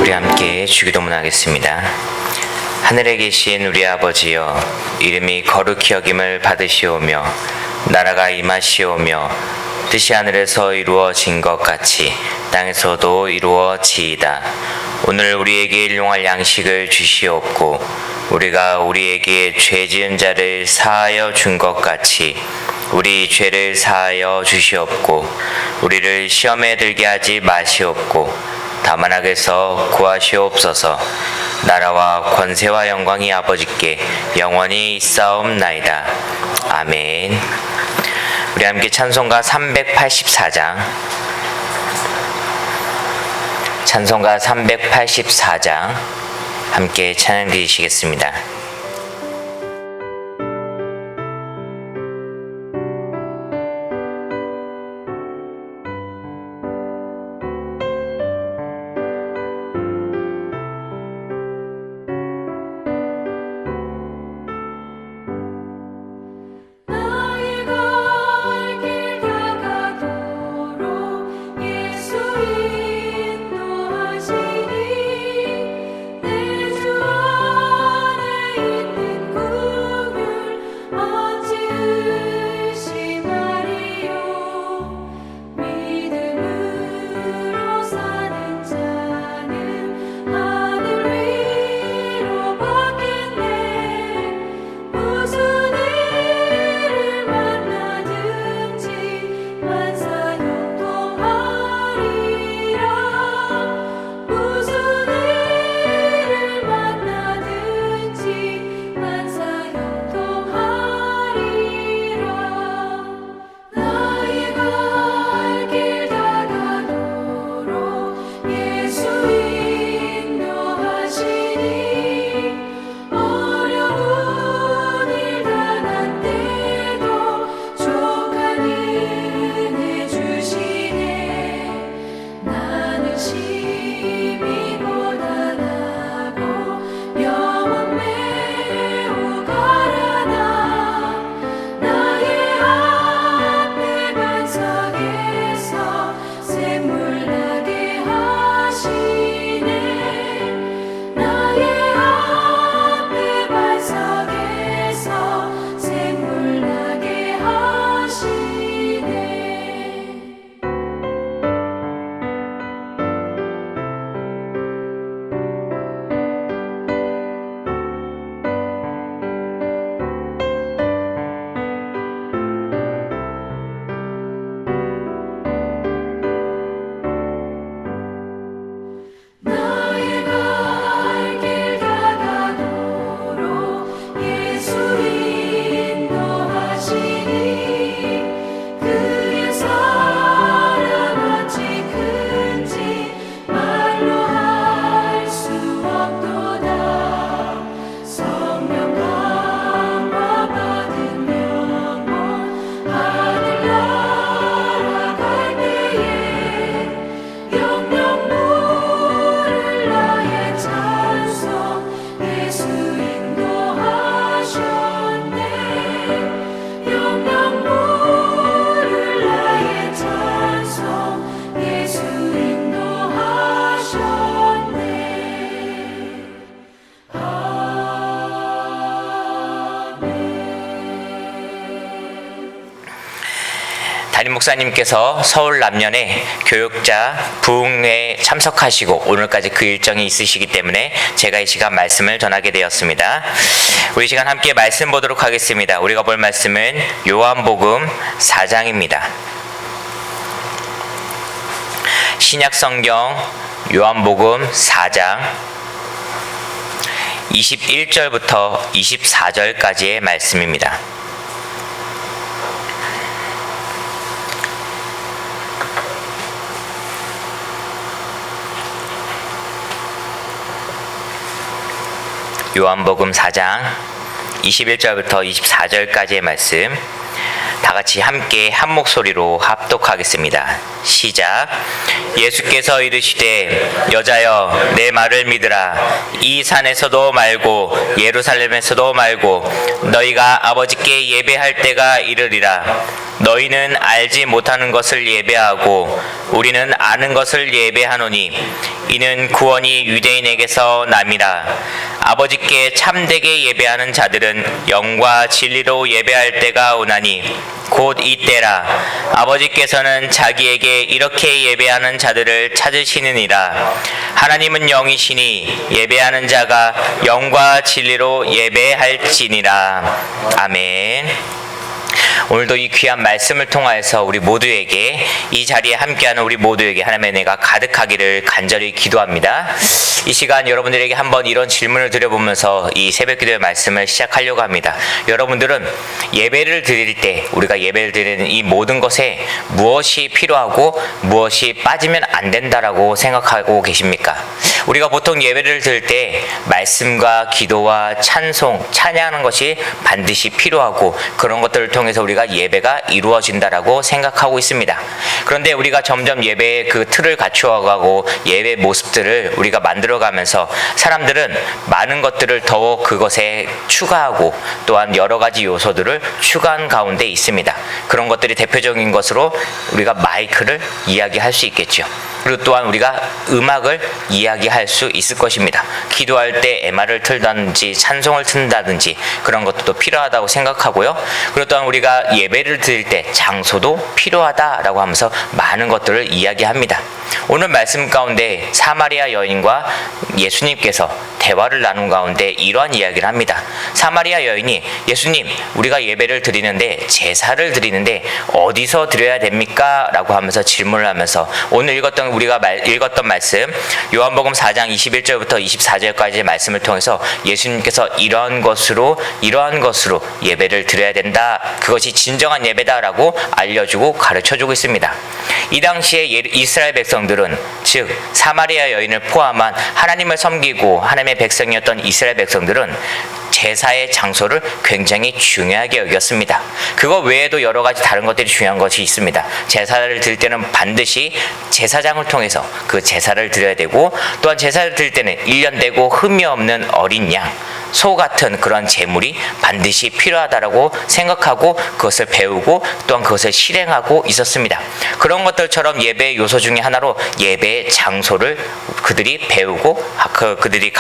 우리 함께 주기도문 하겠습니다. 하늘에 계신 우리 아버지여, 이름이 거룩히 여김을 받으시오며 나라가 임하시오며 뜻이 하늘에서 이루어진 것 같이 땅에서도 이루어지이다. 오늘 우리에게 일용할 양식을 주시옵고 우리가 우리에게 죄 지은 자를 사하여 준 것 같이 우리 죄를 사하여 주시옵고 우리를 시험에 들게 하지 마시옵고 다만 악에서 구하시옵소서. 나라와 권세와 영광이 아버지께 영원히 있사옵나이다. 아멘. 우리 함께 찬송가 384장 찬송가 384장 함께 찬양 드리시겠습니다. 담임 목사님께서 서울 남년에 교육자 부흥회에 참석하시고 오늘까지 그 일정이 있으시기 때문에 제가 이 시간 말씀을 전하게 되었습니다. 우리 시간 함께 말씀 보도록 하겠습니다. 우리가 볼 말씀은 요한복음 4장입니다. 신약성경 요한복음 4장 21절부터 24절까지의 말씀입니다. 요한복음 4장 21절부터 24절까지의 말씀 다 같이 함께 한 목소리로 합독하겠습니다. 시작. 예수께서 이르시되 여자여 내 말을 믿으라. 이 산에서도 말고 예루살렘에서도 말고 너희가 아버지께 예배할 때가 이르리라. 너희는 알지 못하는 것을 예배하고 우리는 아는 것을 예배하노니 이는 구원이 유대인에게서 남이라. 아버지께 참되게 예배하는 자들은 영과 진리로 예배할 때가 오나니 곧 이때라. 아버지께서는 자기에게 이렇게 예배하는 자들을 찾으시느니라. 하나님은 영이시니 예배하는 자가 영과 진리로 예배할지니라. 아멘. 오늘도 이 귀한 말씀을 통하여서 우리 모두에게, 이 자리에 함께하는 우리 모두에게 하나님의 은혜가 가득하기를 간절히 기도합니다. 이 시간 여러분들에게 한번 이런 질문을 드려보면서 이 새벽기도의 말씀을 시작하려고 합니다. 여러분들은 예배를 드릴 때, 우리가 예배를 드리는 이 모든 것에 무엇이 필요하고 무엇이 빠지면 안 된다라고 생각하고 계십니까? 우리가 보통 예배를 드릴 때 말씀과 기도와 찬송, 찬양하는 것이 반드시 필요하고, 그런 것들을 통해서 우리가 예배가 이루어진다라고 생각하고 있습니다. 그런데 우리가 점점 예배의 그 틀을 갖추어가고 예배 모습들을 우리가 만들어가면서 사람들은 많은 것들을 더 그것에 추가하고 또한 여러 가지 요소들을 추가한 가운데 있습니다. 그런 것들이 대표적인 것으로 우리가 마이크를 이야기할 수 있겠죠. 그리고 또한 우리가 음악을 이야기할 수 있을 것입니다. 기도할 때 MR을 틀다든지 찬송을 튼다든지 그런 것도 필요하다고 생각하고요. 그리고 또한 우리가 예배를 드릴 때 장소도 필요하다라고 하면서 많은 것들을 이야기합니다. 오늘 말씀 가운데 사마리아 여인과 예수님께서 대화를 나눈 가운데 이러한 이야기를 합니다. 사마리아 여인이 예수님, 우리가 예배를 드리는데, 제사를 드리는데 어디서 드려야 됩니까? 라고 하면서 질문을 하면서 오늘 우리가 읽었던 말씀 요한복음 4장 21절부터 24절까지의 말씀을 통해서 예수님께서 이러한 것으로 예배를 드려야 된다, 그것이 진정한 예배다라고 알려주고 가르쳐주고 있습니다. 이 당시에 이스라엘 백성들은, 즉 사마리아 여인을 포함한 하나님을 섬기고 하나님의 백성이었던 이스라엘 백성들은 제사의 장소를 굉장히 중요하게 여겼습니다. 그거 외에도 여러 가지 다른 것들이 중요한 것이 있습니다. 제사를 드릴 때는 반드시 제사장을 통해서 그 제사를 드려야 되고, 또한 제사를 드릴 때는 1년 되고 흠이 없는 어린 양, 소 같은 그런 제물이 반드시 필요하다라고 생각하고 그것을 배우고 또한 그것을 실행하고 있었습니다. 그런 것들처럼 예배의 요소 중에 하나로 예배의 장소를 그들이 배우고 그들이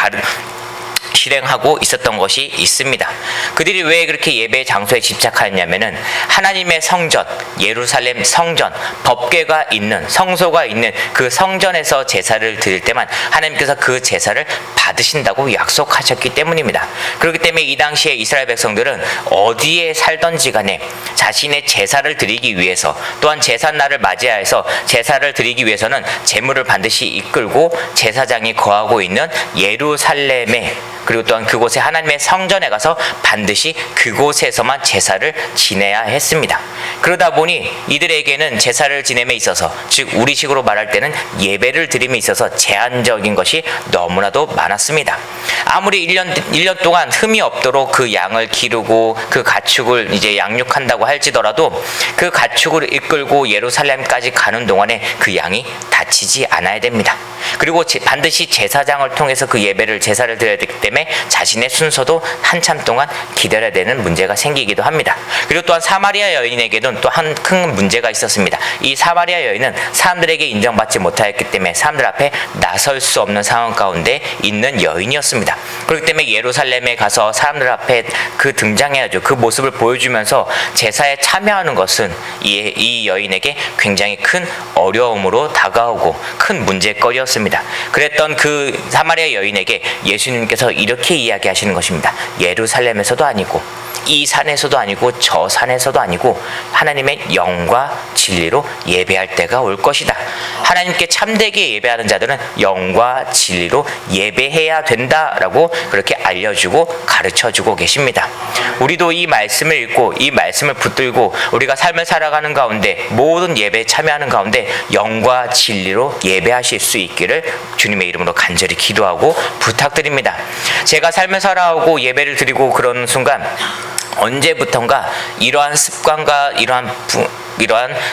실행하고 있었던 것이 있습니다. 그들이 왜 그렇게 예배의 장소에 집착하였냐면은 하나님의 성전, 예루살렘 성전, 법궤가 있는, 성소가 있는 그 성전에서 제사를 드릴 때만 하나님께서 그 제사를 받으신다고 약속하셨기 때문입니다. 그렇기 때문에 이 당시에 이스라엘 백성들은 어디에 살던지 간에 자신의 제사를 드리기 위해서, 또한 제삿날을 맞이하여서 제사를 드리기 위해서는 제물을 반드시 이끌고 제사장이 거하고 있는 예루살렘에, 그리고 또한 그곳에 하나님의 성전에 가서 반드시 그곳에서만 제사를 지내야 했습니다. 그러다 보니 이들에게는 제사를 지냄에 있어서, 즉 우리식으로 말할 때는 예배를 드림에 있어서 제한적인 것이 너무나도 많았습니다. 아무리 1년 동안 흠이 없도록 그 양을 기르고 그 가축을 이제 양육한다고 할지더라도 그 가축을 이끌고 예루살렘까지 가는 동안에 그 양이 다치지 않아야 됩니다. 그리고 반드시 제사장을 통해서 그 제사를 드려야 되기 때문에 자신의 순서도 한참 동안 기다려야 되는 문제가 생기기도 합니다. 그리고 또한 사마리아 여인에게는 또 한 큰 문제가 있었습니다. 이 사마리아 여인은 사람들에게 인정받지 못하였기 때문에 사람들 앞에 나설 수 없는 상황 가운데 있는 여인이었습니다. 그렇기 때문에 예루살렘에 가서 사람들 앞에 등장해야죠. 그 모습을 보여주면서 제사에 참여하는 것은 이 여인에게 굉장히 큰 어려움으로 다가오고 큰 문제거리였습니다. 그랬던 그 사마리아 여인에게 예수님께서 이렇게 이야기하시는 것입니다. 예루살렘에서도 아니고 이 산에서도 아니고 저 산에서도 아니고 하나님의 영과 진리로 예배할 때가 올 것이다. 하나님께 참되게 예배하는 자들은 영과 진리로 예배해야 된다라고 그렇게 알려주고 가르쳐주고 계십니다. 우리도 이 말씀을 읽고 이 말씀을 붙들고 우리가 삶을 살아가는 가운데 모든 예배에 참여하는 가운데 영과 진리로 예배하실 수 있기를 주님의 이름으로 간절히 기도하고 부탁드립니다. 제가 삶을 살아오고 예배를 드리고 그러는 순간 언제부턴가 이러한 습관과 이러한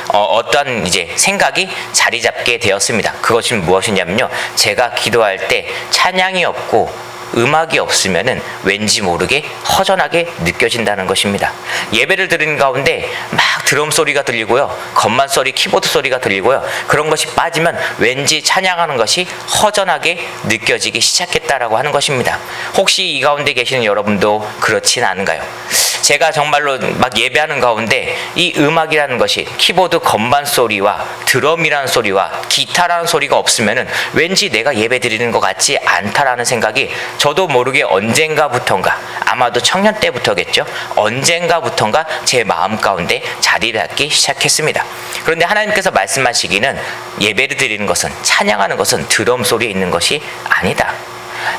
어떠한 이제 생각이 자리 잡게 되었습니다. 그것이 무엇이냐면요, 제가 기도할 때 찬양이 없고 음악이 없으면은 왠지 모르게 허전하게 느껴진다는 것입니다. 예배를 드리는 가운데 막 드럼 소리가 들리고요, 건반 소리, 키보드 소리가 들리고요, 그런 것이 빠지면 왠지 찬양하는 것이 허전하게 느껴지기 시작했다라고 하는 것입니다. 혹시 이 가운데 계시는 여러분도 그렇진 않은가요? 제가 정말로 막 예배하는 가운데 이 음악이라는 것이 키보드 건반 소리와 드럼이라는 소리와 기타라는 소리가 없으면은 왠지 내가 예배 드리는 것 같지 않다라는 생각이 저도 모르게 언젠가부턴가, 아마도 청년 때부터겠죠, 언젠가부턴가 제 마음 가운데 자리를 잡기 시작했습니다. 그런데 하나님께서 말씀하시기는 예배를 드리는 것은, 찬양하는 것은 드럼 소리에 있는 것이 아니다,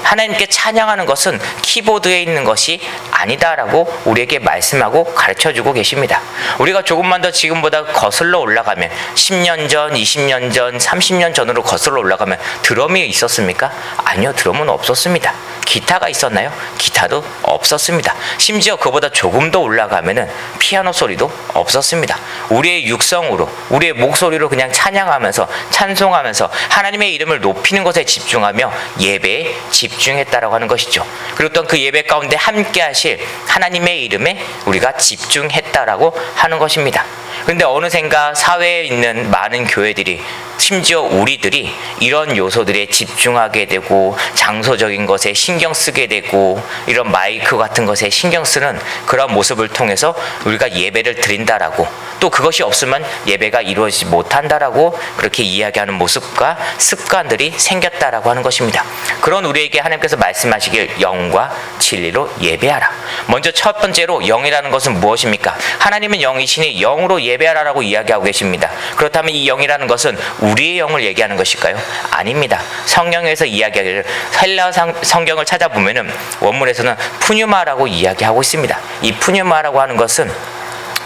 하나님께 찬양하는 것은 키보드에 있는 것이 아니다라고 우리에게 말씀하고 가르쳐주고 계십니다. 우리가 조금만 더 지금보다 거슬러 올라가면 10년 전, 20년 전, 30년 전으로 거슬러 올라가면 드럼이 있었습니까? 아니요, 드럼은 없었습니다. 기타가 있었나요? 기타도 없었습니다. 심지어 그보다 조금 더 올라가면은 피아노 소리도 없었습니다. 우리의 육성으로, 우리의 목소리로 그냥 찬양하면서, 찬송하면서 하나님의 이름을 높이는 것에 집중하며 예배에 집중했다라고 하는 것이죠. 그리고 또 그 예배 가운데 함께 하실 하나님의 이름에 우리가 집중했다라고 하는 것입니다. 그런데 어느샌가 사회에 있는 많은 교회들이, 심지어 우리들이 이런 요소들에 집중하게 되고 장소적인 것에 신경 쓰게 되고 이런 마이크 같은 것에 신경 쓰는 그런 모습을 통해서 우리가 예배를 드린다라고, 또 그것이 없으면 예배가 이루어지지 못한다라고 그렇게 이야기하는 모습과 습관들이 생겼다라고 하는 것입니다. 그런 우리에게 하나님께서 말씀하시길 영과 진리로 예배하라. 먼저 첫 번째로 영이라는 것은 무엇입니까? 하나님은 영이시니 영으로 예배하라라고 이야기하고 계십니다. 그렇다면 이 영이라는 것은 우리의 영을 얘기하는 것일까요? 아닙니다. 성경에서 이야기하기를, 헬라 성경을 찾아보면은 원문에서는 푸뉴마라고 이야기하고 있습니다. 이 푸뉴마라고 하는 것은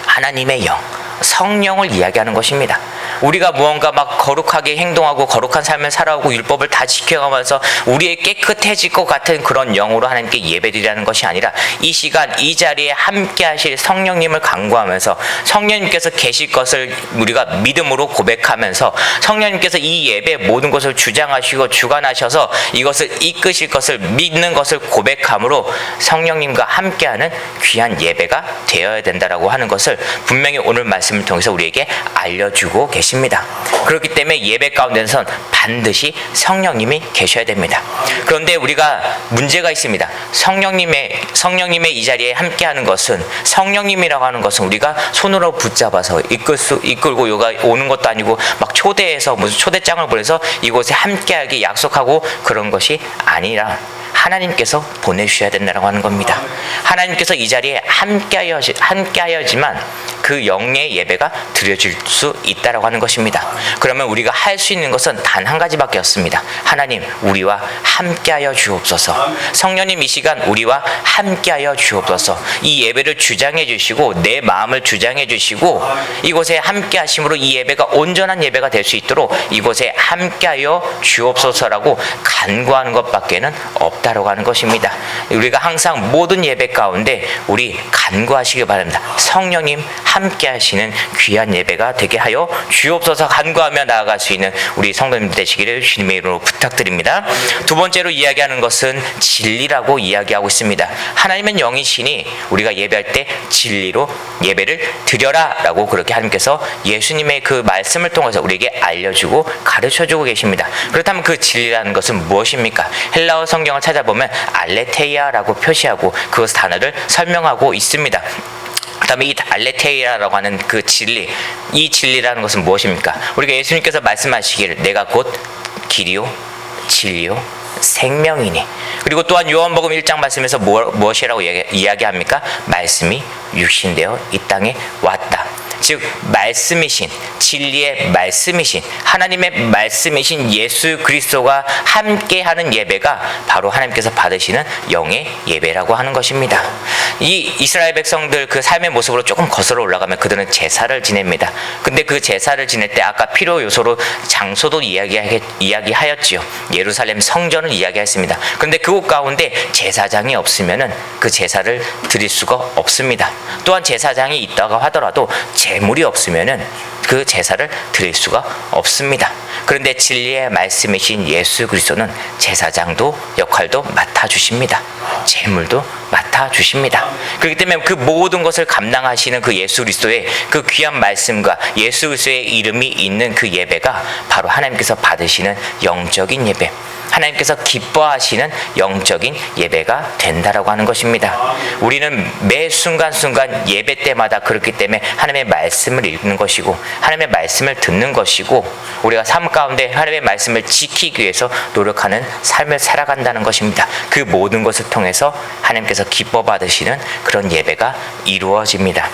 하나님의 영, 성령을 이야기하는 것입니다. 우리가 무언가 막 거룩하게 행동하고 거룩한 삶을 살아오고 율법을 다 지켜가면서 우리의 깨끗해질 것 같은 그런 영으로 하나님께 예배드리라는 것이 아니라, 이 시간 이 자리에 함께 하실 성령님을 간구하면서 성령님께서 계실 것을 우리가 믿음으로 고백하면서 성령님께서 이 예배 모든 것을 주장하시고 주관하셔서 이것을 이끄실 것을 믿는 것을 고백함으로 성령님과 함께하는 귀한 예배가 되어야 된다라고 하는 것을 분명히 오늘 말씀을 통해서 우리에게 알려주고 계십니다. 그렇기 때문에 예배 가운데선 반드시 성령님이 계셔야 됩니다. 그런데 우리가 문제가 있습니다. 성령님의 이 자리에 함께하는 것은, 성령님이라고 하는 것은 우리가 손으로 붙잡아서 이끌고 요가 오는 것도 아니고 막 초대해서 무슨 초대장을 보내서 이곳에 함께하게 약속하고 그런 것이 아니라 하나님께서 보내주셔야 된다고 하는 겁니다. 하나님께서 이 자리에 함께하여지만 그 영의 예배가 드려질 수 있다라고 하는 것입니다. 그러면 우리가 할 수 있는 것은 단 한 가지밖에 없습니다. 하나님, 우리와 함께하여 주옵소서. 성령님, 이 시간 우리와 함께하여 주옵소서. 이 예배를 주장해 주시고 내 마음을 주장해 주시고 이곳에 함께하심으로 이 예배가 온전한 예배가 될 수 있도록 이곳에 함께하여 주옵소서라고 간구하는 것밖에는 없다라고 하는 것입니다. 우리가 항상 모든 예배 가운데 우리 간구하시기 바랍니다. 성령님 함께 하시는 귀한 예배가 되게 하여 주옵소서 간구하며 나아갈 수 있는 우리 성도님들 되시기를 주님의 이름으로 부탁드립니다. 두 번째로 이야기하는 것은 진리라고 이야기하고 있습니다. 하나님은 영이시니 우리가 예배할 때 진리로 예배를 드려라 라고 그렇게 하나님께서 예수님의 그 말씀을 통해서 우리에게 알려주고 가르쳐주고 계십니다. 그렇다면 그 진리라는 것은 무엇입니까? 헬라어 성경을 찾아보면 알레테이아라고 표시하고 그 단어를 설명하고 있습니다. 그 다음에 이 알레테이아라고 하는 그 진리, 이 진리라는 것은 무엇입니까? 우리가 예수님께서 말씀하시기를 내가 곧 길이요 진리요 생명이니, 그리고 또한 요한복음 1장 말씀에서 무엇이라고 이야기합니까? 말씀이 육신되어 이 땅에 왔다. 즉 말씀이신, 진리의 말씀이신, 하나님의 말씀이신 예수 그리스도가 함께하는 예배가 바로 하나님께서 받으시는 영의 예배라고 하는 것입니다. 이 이스라엘 백성들 그 삶의 모습으로 조금 거슬러 올라가면 그들은 제사를 지냅니다. 근데 그 제사를 지낼 때 아까 필요 요소로 장소도 이야기하였지요. 예루살렘 성전을 이야기했습니다. 그런데 그곳 가운데 제사장이 없으면은 그 제사를 드릴 수가 없습니다. 또한 제사장이 있다고 하더라도 재물이 없으면은 그 제사를 드릴 수가 없습니다. 그런데 진리의 말씀이신 예수 그리스도는 제사장도 역할도 맡아주십니다. 재물도 맡아주십니다. 그렇기 때문에 그 모든 것을 감당하시는 그 예수 그리스도의 그 귀한 말씀과 예수 그리스도의 이름이 있는 그 예배가 바로 하나님께서 받으시는 영적인 예배, 하나님께서 기뻐하시는 영적인 예배가 된다라고 하는 것입니다. 우리는 매 순간순간 예배 때마다 그렇기 때문에 하나님의 말씀을 읽는 것이고 하나님의 말씀을 듣는 것이고 우리가 삶 가운데 하나님의 말씀을 지키기 위해서 노력하는 삶을 살아간다는 것입니다. 그 모든 것을 통해서 하나님께서 기뻐 받으시는 그런 예배가 이루어집니다.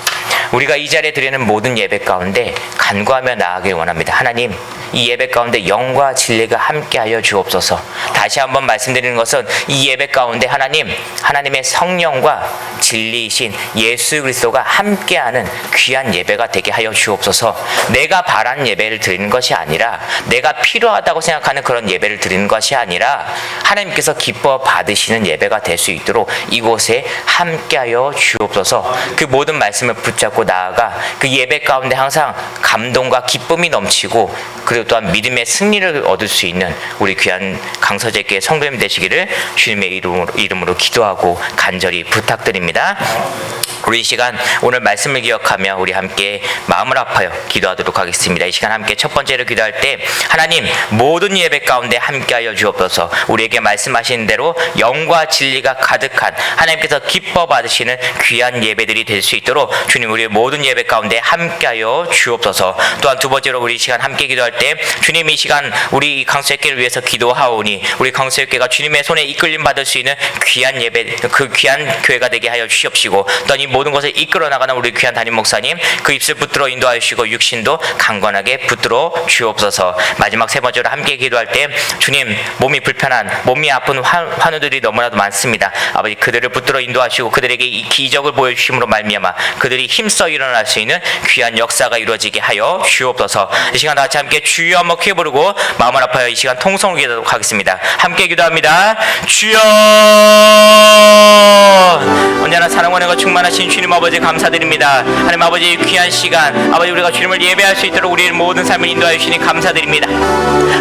우리가 이 자리에 드리는 모든 예배 가운데 간구하며 나아가길 원합니다. 하나님, 이 예배 가운데 영과 진리가 함께하여 주옵소서. 다시 한번 말씀드리는 것은 이 예배 가운데 하나님의 성령과 진리이신 예수 그리스도가 함께하는 귀한 예배가 되게 하여 주옵소서. 내가 바라는 예배를 드리는 것이 아니라, 내가 필요하다고 생각하는 그런 예배를 드리는 것이 아니라 하나님께서 기뻐 받으시는 예배가 될 수 있도록 이곳에 함께하여 주옵소서. 그 모든 말씀을 붙잡고 나아가 그 예배 가운데 항상 감동과 기쁨이 넘치고 그리고 또한 믿음의 승리를 얻을 수 있는 우리 귀한 강서재교회 성도님 되시기를 주님의 이름으로 기도하고 간절히 부탁드립니다. 우리 이 시간 오늘 말씀을 기억하며 우리 함께 마음을 아파요 기도하도록 하겠습니다. 이 시간 함께 첫 번째로 기도할 때 하나님 모든 예배 가운데 함께하여 주옵소서. 우리에게 말씀하시는 대로 영과 진리가 가득한 하나님께서 기뻐 받으시는 귀한 예배들이 될 수 있도록 주님 우리의 모든 예배 가운데 함께하여 주옵소서. 또한 두 번째로 우리 이 시간 함께 기도할 때 주님 이 시간 우리 강서교회를 위해서 기도하오니 우리 강서교회가 주님의 손에 이끌림 받을 수 있는 귀한 예배, 그 귀한 교회가 되게 하여 주시옵시고 또한 이 모든 것을 이끌어 나가는 우리 귀한 담임 목사님 그 입술 붙들어 인도하여 주시고 육신도 강건하게 붙들어 주옵소서. 마지막 세 번째로 함께 기도할 때 주님 몸이 불편한 몸이 아픈 환우들이 너무나도 많습니다. 아버지 그들을 붙들어 인도하시고 그들에게 이 기적을 보여주심으로 말미암아 그들이 힘써 일어날 수 있는 귀한 역사가 이루어지게 하여 주옵소서. 이 시간 다 같이 함께 주여 한번 크게 부르고 마음을 아파요 이 시간 통성으로 기도하도록 하겠습니다. 함께 기도합니다. 주여. 언제나 사랑과 은혜가 충만하신 주님 아버지 감사드립니다. 하나님 아버지 귀한 시간 아버지 우리가 주님을 예배할 수 있도록 우리의 모든 삶을 인도하여 주시니 감사드립니다.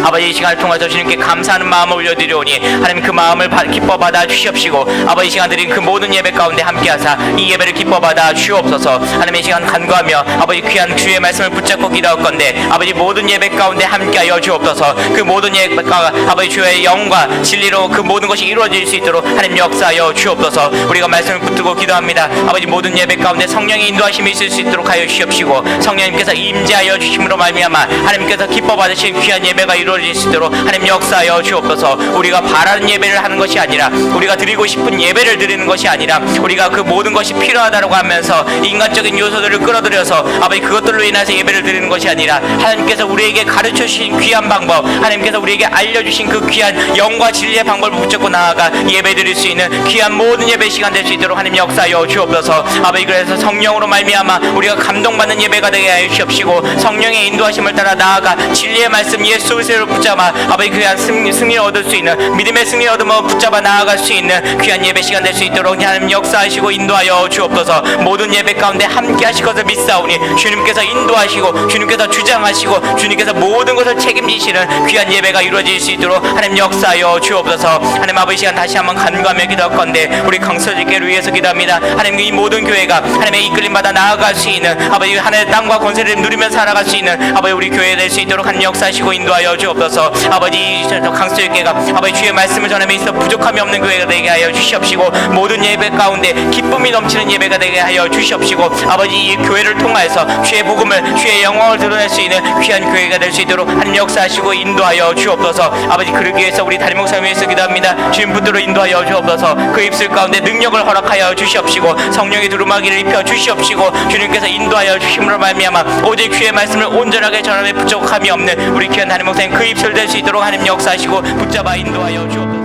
아버지 이 시간을 통해서 주님께 감사하는 마음을 올려드리오니 하나님 그 마음을 기뻐 받아 주시옵시고 아버지 이 시간 드린 그 모든 예배 가운데 함께하사 이 예배를 기뻐 받아 주옵소서. 하나님 이 시간 간구하며 아버지 귀한 주의 말씀을 붙잡고 기도할 건데 아버지 모든 예배 가운데 함께하여 주옵소서. 그 모든 예배가 아버지 주의 영과 진리로 그 모든 것이 이루어질 수 있도록 하나님 역사하여 주옵소서. 우리가 말씀을 붙들고 기도합니다. 아버지 모든 예배 가운데 성령의 인도하심이 있을 수 있도록 하여 주시옵시고 성령님께서 임재하여 주심으로 말미암아 하나님께서 기뻐 받으신 귀한 예배가 이루어질 수 있도록 하나님 역사하여 주옵소서. 우리가 바라는 예배를 하는 것이 아니라 우리가 드리고 싶은 예배를 드리는 것이 아니라 우리가 그 모든 것이 필요하다고 하면서 인간적인 요소들을 끌어들여서 아버지 그것들로 인해서 예배를 드리는 것이 아니라 하나님께서 우리에게 가르쳐 주신 귀한 방법 하나님께서 우리에게 알려주신 그 귀한 영과 진리의 방법을 붙잡고 나아가 예배 드릴 수 있는 귀한 모든 예배 시간 될 수 있도록 하나님 역사하여 주옵소서. 아버지 그래서 성령으로 말미암아 우리가 감동받는 예배가 되게 하여 주옵시고 성령의 인도하심을 따라 나아가 진리의 말씀 예수 그리스도를 붙잡아 아버지 귀한 승리를 얻을 수 있는 믿음의 승리를 얻으며 붙잡아 나아갈 수 있는 귀한 예배 시간 될 수 있도록 하나님 역사하시고 인도하여 주옵소서. 모든 예배 가운데 함께 하실 것을 믿사오니 주님께서 인도하시고 주님께서 주장하시고 주님께서 모든 것을 책임지시는 귀한 예배가 이루어질 수 있도록 하나님 역사하여 주옵소서. 하나님 아버지 시간 다시 한번 간구하며 기도할 건데 우리 강서지교를 위해서 기도합니다. 하나님 이 모든 교회가 하나님의 이끌림 받아 나아갈 수 있는 아버지 하나님의 땅과 권세를 누리며 살아갈 수 있는 아버지 우리 교회 될 수 있도록 하나님 역사하시고 인도하여 주옵소서. 아버지 강서지교가 아버지 주의 말씀을 전함에 있어 부족함이 없는 교회가 되게 하여 주시옵시고 모든 예배 가운데 기쁨이 넘치는 예배가 되게 하여 주시옵시고 아버지 이 교회를 통하여서 주의 복음을 주의 영광을 드러낼 수 있는 귀한 교회가 될 수 있도록 하나님 역사하시고 인도하여 주옵소서. 아버지 그러기 위해서 우리 담임 목사님 위해서 기도합니다. 주님 붙들어 인도하여 주옵소서. 그 입술 가운데 능력을 허락하여 주시옵시고 성령의 두루마기를 입혀 주시옵시고 주님께서 인도하여 주심으로 말미암아 오직 주의 말씀을 온전하게 전함에 부족함이 없는 우리 귀한 담임 목사님 그 입술 될 수 있도록 하나님 역사하시고 붙잡아 인도하여 주옵소서.